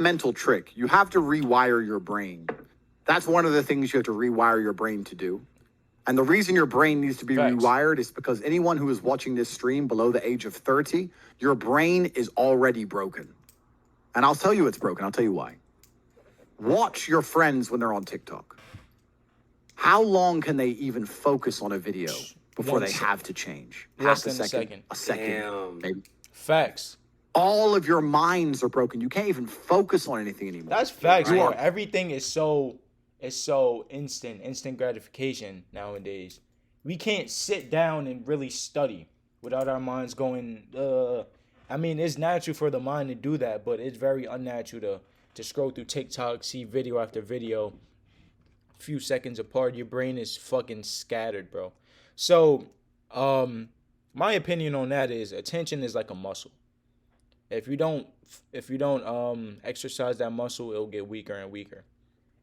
mental trick. You have to rewire your brain. That's one of the things you have to rewire your brain to do. And the reason your brain needs to be rewired is because anyone who is watching this stream below the age of 30, your brain is already broken. And I'll tell you it's broken. I'll tell you why. Watch your friends when they're on TikTok. How long can they even focus on a video before they have to change? Less than a second. A second. Damn. Maybe. Facts. All of your minds are broken. You can't even focus on anything anymore. That's facts, bro. Everything is so instant gratification nowadays. We can't sit down and really study without our minds going, I mean, it's natural for the mind to do that, but it's very unnatural to scroll through TikTok, see video after video, a few seconds apart. Your brain is fucking scattered, bro. So, my opinion on that is attention is like a muscle. If you don't exercise that muscle, it'll get weaker and weaker.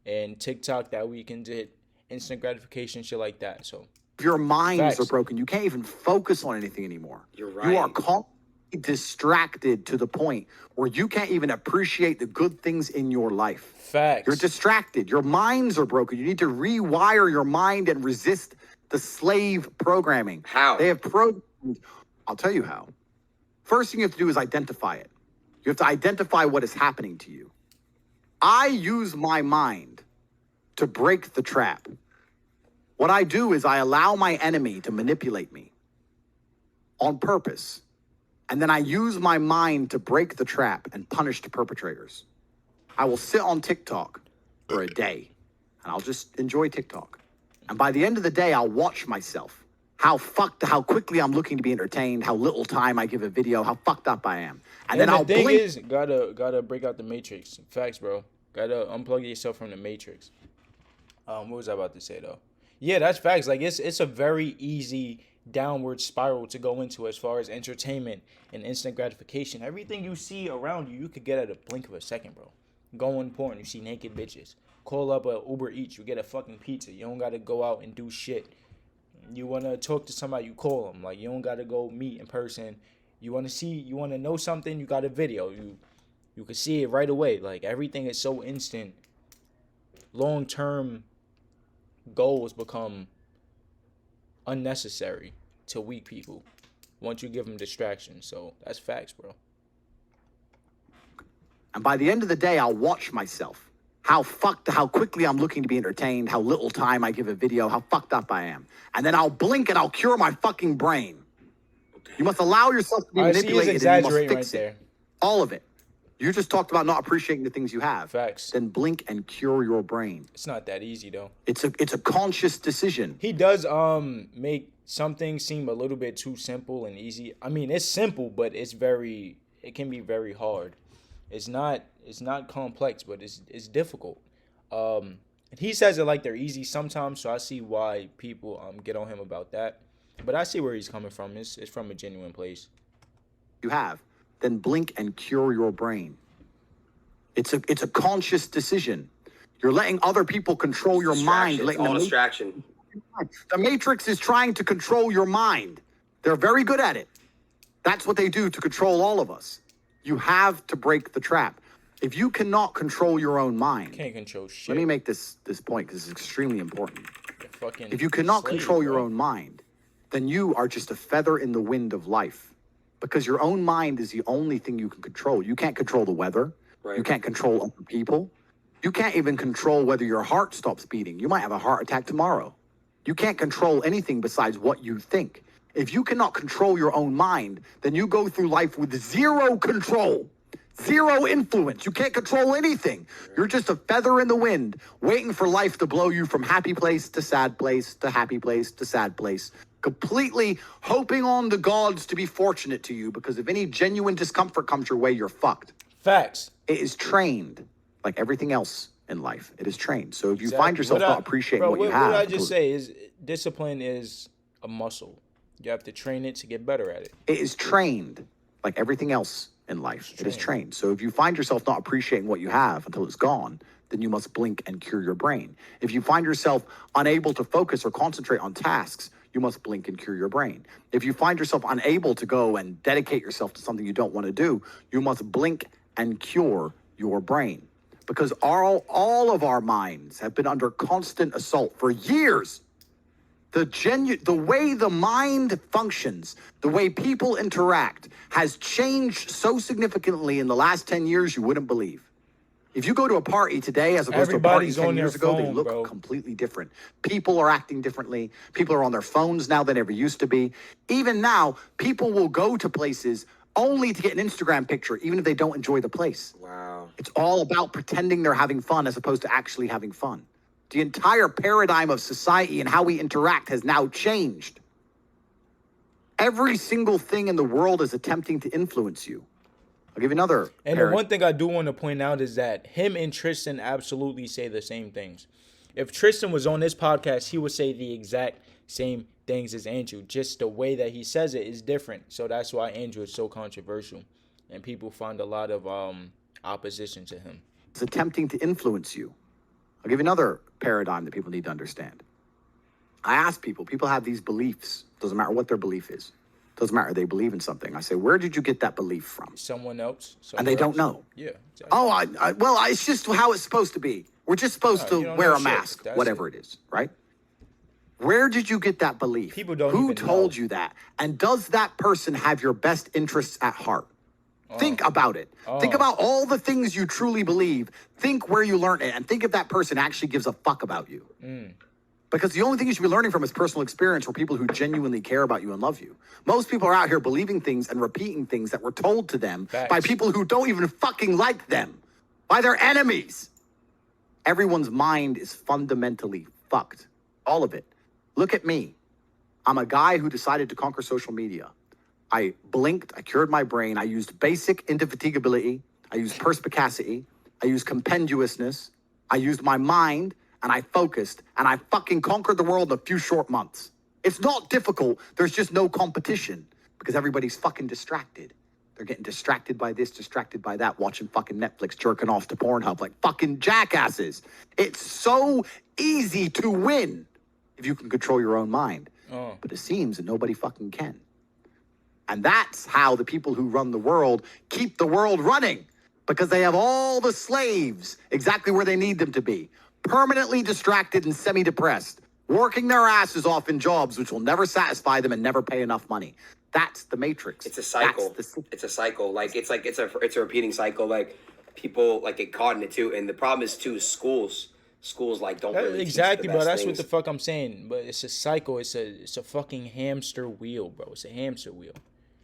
And TikTok that weekend did instant gratification, shit like that. So your minds are broken. You can't even focus on anything anymore. You're right. You are constantly distracted to the point where you can't even appreciate the good things in your life. Facts. You're distracted. Your minds are broken. You need to rewire your mind and resist the slave programming. How? They have programmed. I'll tell you how. First thing you have to do is identify it. You have to identify what is happening to you. I use my mind to break the trap. What I do is I allow my enemy to manipulate me on purpose. And then I use my mind to break the trap and punish the perpetrators. I will sit on TikTok for a day and I'll just enjoy TikTok. And by the end of the day, I'll watch myself. How quickly I'm looking to be entertained, how little time I give a video, how fucked up I am. And then I'll the thing blink. is, gotta break out the matrix. Facts, bro. Gotta unplug yourself from the matrix. What was I about to say though? Yeah, that's facts. Like it's a very easy downward spiral to go into as far as entertainment and instant gratification. Everything you see around you, you could get at a blink of a second, bro. Go on porn, you see naked bitches. Call up a Uber Eats, you get a fucking pizza. You don't gotta go out and do shit. You wanna talk to somebody, you call them. Like you don't gotta go meet in person. You wanna know something, you got a video. You can see it right away. Like everything is so instant. Long-term goals become unnecessary to weak people once you give them distractions. So that's facts, bro. And by the end of the day, I'll watch myself. How quickly I'm looking to be entertained, how little time I give a video, how fucked up I am. And then I'll blink and I'll cure my fucking brain. You must allow yourself to be manipulated and you must fix it. All of it. You just talked about not appreciating the things you have. Facts. Then blink and cure your brain. It's not that easy though. It's a conscious decision. He does make some things seem a little bit too simple and easy. I mean, it's simple, but it can be very hard. It's not complex, but it's difficult. He says it like they're easy sometimes, so I see why people get on him about that. But I see where he's coming from. It's from a genuine place. You have. Then blink and cure your brain. It's a conscious decision. You're letting other people control your mind. It's all distraction. The Matrix is trying to control your mind. They're very good at it. That's what they do to control all of us. You have to break the trap. If you cannot control your own mind, can't control shit. Let me make this point because it's extremely important. If you slave, cannot control your bro. own mind, then you are just a feather in the wind of life. Because your own mind is the only thing you can control. You can't control the weather. Right. You can't control other people. You can't even control whether your heart stops beating. You might have a heart attack tomorrow. You can't control anything besides what you think. If you cannot control your own mind, then you go through life with zero control, zero influence. You can't control anything. You're just a feather in the wind, waiting for life to blow you from happy place to sad place to happy place to sad place, completely hoping on the gods to be fortunate to you, because if any genuine discomfort comes your way, you're fucked. Facts. It is trained like everything else in life. It is trained. So if you find yourself not appreciating what you have. What I just say is discipline is a muscle. You have to train it to get better at it. It is trained like everything else in life. It is trained. So if you find yourself not appreciating what you have until it's gone, then you must blink and cure your brain. If you find yourself unable to focus or concentrate on tasks, you must blink and cure your brain. If you find yourself unable to go and dedicate yourself to something you don't want to do, you must blink and cure your brain. Because all of our minds have been under constant assault for years. The way the mind functions, the way people interact, has changed so significantly in the last 10 years you wouldn't believe. If you go to a party today as opposed to a party Everybody's 10 on their years ago, they phone, look bro. completely different. People are acting differently. People are on their phones now than ever used to be. Even now, people will go to places only to get an Instagram picture, even if they don't enjoy the place. Wow. It's all about pretending they're having fun as opposed to actually having fun. The entire paradigm of society and how we interact has now changed. Every single thing in the world is attempting to influence you. I'll give you another. And the one thing I do want to point out is that him and Tristan absolutely say the same things. If Tristan was on this podcast, he would say the exact same things as Andrew. Just the way that he says it is different. So that's why Andrew is so controversial. And people find a lot of opposition to him. It's attempting to influence you. I'll give you another paradigm that people need to understand. I ask people have these beliefs. Doesn't matter what their belief is. Doesn't matter. They believe in something. I say, where did you get that belief from? Someone else. And they don't know. Yeah. Exactly. Oh, well, it's just how it's supposed to be. We're just supposed to wear a mask, whatever it is, right? Where did you get that belief? People don't Who even told know. you that? And does that person have your best interests at heart? Think about it. Think about all the things you truly believe. Think where you learned it, and think if that person actually gives a fuck about you. Because the only thing you should be learning from is personal experience for people who genuinely care about you and love you. Most people are out here believing things and repeating things that were told to them by people who don't even fucking like them, by their enemies. Everyone's mind is fundamentally fucked. All of it. Look at me. I'm a guy who decided to conquer social media. I blinked, I cured my brain, I used basic indefatigability, I used perspicacity, I used compendiousness, I used my mind, and I focused, and I fucking conquered the world in a few short months. It's not difficult, there's just no competition, because everybody's fucking distracted. They're getting distracted by this, distracted by that, watching fucking Netflix, jerking off to Pornhub like fucking jackasses. It's so easy to win if you can control your own mind. But it seems that nobody fucking can. And that's how the people who run the world keep the world running, because they have all the slaves exactly where they need them to be, permanently distracted and semi-depressed, working their asses off in jobs which will never satisfy them and never pay enough money. That's the matrix. It's a cycle. It's a cycle. It's a repeating cycle. Like people get caught in it too. And the problem is too, schools don't really exactly, teach the bro. best That's things. what the fuck I'm saying. But it's a cycle. It's a fucking hamster wheel, bro. It's a hamster wheel.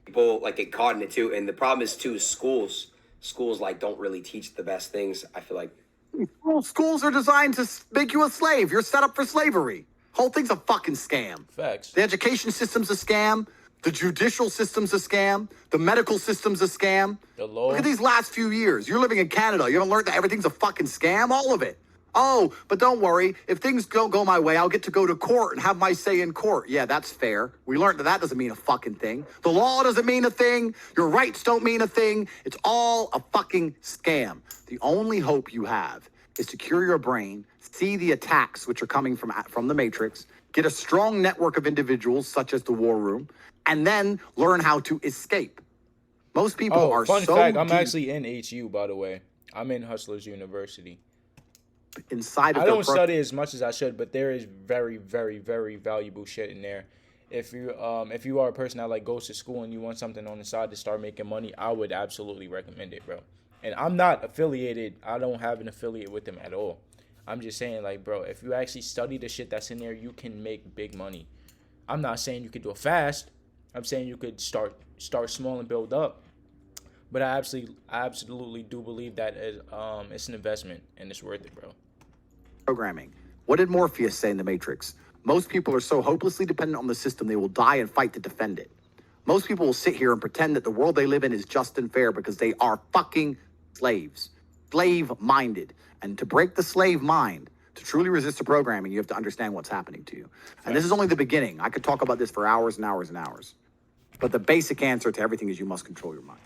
People get caught in it too. And the problem is too, schools don't really teach the best things. I feel like schools are designed to make you a slave. You're set up for slavery. Whole thing's a fucking scam. Facts. The education system's a scam. The judicial system's a scam. The medical system's a scam. The law. Look at these last few years. You're living in Canada. You haven't learned that everything's a fucking scam? All of it. Oh, but don't worry. If things don't go my way, I'll get to go to court and have my say in court. Yeah, that's fair. We learned that doesn't mean a fucking thing. The law doesn't mean a thing. Your rights don't mean a thing. It's all a fucking scam. The only hope you have is to cure your brain, see the attacks which are coming from the Matrix, get a strong network of individuals such as the War Room, and then learn how to escape. Most people are fun so fact, I'm deep actually in HU, by the way. I'm in Hustlers University. inside of I their don't study as much as I should, but there is very, very, very valuable shit in there. If you are a person that goes to school and you want something on the side to start making money, I would absolutely recommend it, bro. And I'm not affiliated. I don't have an affiliate with them at all. I'm just saying, bro, if you actually study the shit that's in there, you can make big money. I'm not saying you could do it fast. I'm saying you could start small and build up. But I absolutely do believe that it's an investment and it's worth it, bro. programming. What did Morpheus say in The Matrix? Most people are so hopelessly dependent on the system they will die and fight to defend it. Most people will sit here and pretend that the world they live in is just and fair because they are fucking slaves. Slave-minded. And to break the slave mind, to truly resist the programming, you have to understand what's happening to you. And this is only the beginning. I could talk about this for hours and hours and hours. But the basic answer to everything is you must control your mind.